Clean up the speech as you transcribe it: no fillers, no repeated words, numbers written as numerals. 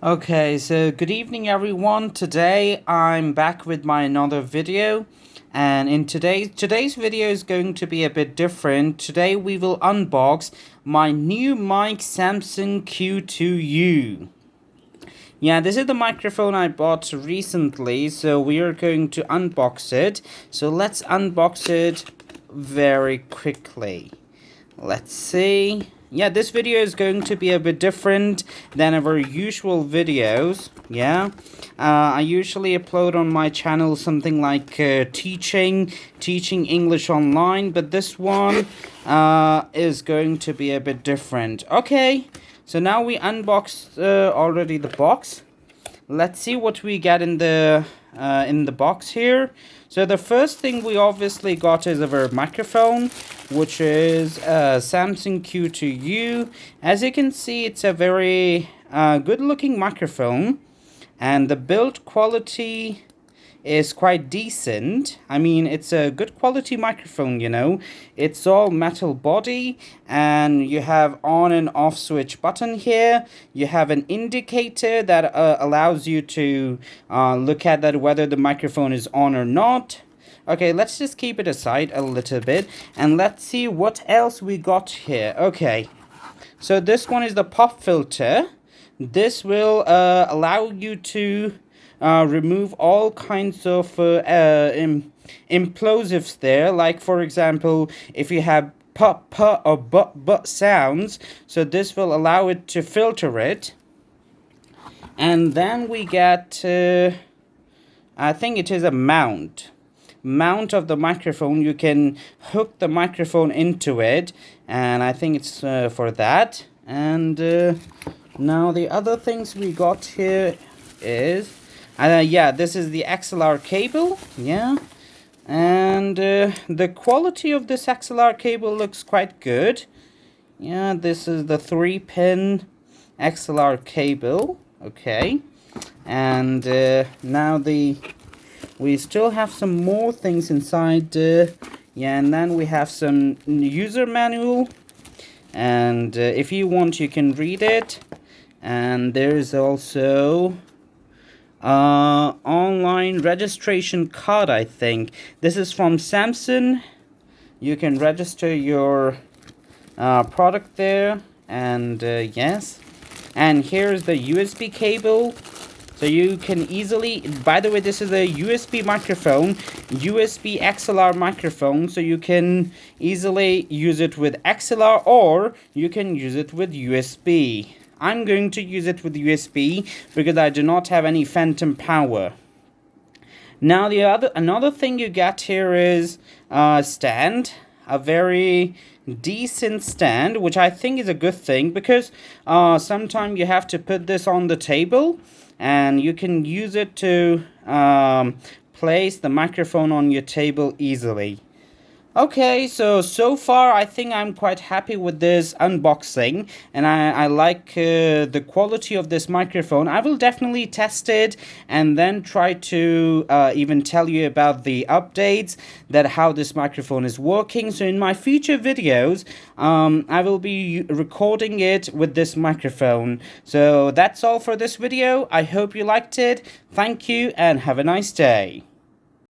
Okay, so good evening everyone. Today I'm back with my another video, and in today's video is going to be a bit different. Today we will unbox my new mic Samsung Q2U. Yeah, this is the microphone I bought recently, so we are going to unbox it. So let's unbox it very quickly. Let's see. Yeah, this video is going to be a bit different than our usual videos. Yeah, I usually upload on my channel something like teaching English online, but this one is going to be a bit different. Okay, so now we unboxed already the box. Let's see what we get in the box here. So the first thing we obviously got is our microphone, which is Samsung Q2U. As you can see, it's a very good looking microphone, and the build quality is quite decent. I mean, it's a good quality microphone, you know. It's all metal body, and you have on and off switch button here. You have an indicator that allows you to look at that whether the microphone is on or not. Okay, let's just keep it aside a little bit, and let's see what else we got here. Okay, so this one is the pop filter. This will allow you to remove all kinds of implosives there, like for example, if you have pop, or but sounds, so this will allow it to filter it. And then we get, I think it is a mount of the microphone. You can hook the mount into it, and I think it's for that. And now the other things we got here is yeah, this is the XLR cable. Yeah, and the quality of this XLR cable looks quite good. Yeah, this is the 3-pin XLR cable. Okay, and now we still have some more things inside. Yeah, and then we have some user manual, and if you want you can read it. And there's also online registration card, I think. This is from Samsung. You can register your product there, and yes. And here's the USB cable, so you can easily, by the way, this is a USB microphone, USB XLR microphone, so you can easily use it with XLR or you can use it with USB. I'm going to use it with USB because I do not have any phantom power. Now another thing you get here is a stand, a very decent stand, which I think is a good thing because sometimes you have to put this on the table, and you can use it to place the microphone on your table easily. Okay, so far I think I'm quite happy with this unboxing, and I like the quality of this microphone. I will definitely test it and then try to even tell you about the updates, that how this microphone is working. So in my future videos, I will be recording it with this microphone. So that's all for this video. I hope you liked it. Thank you and have a nice day.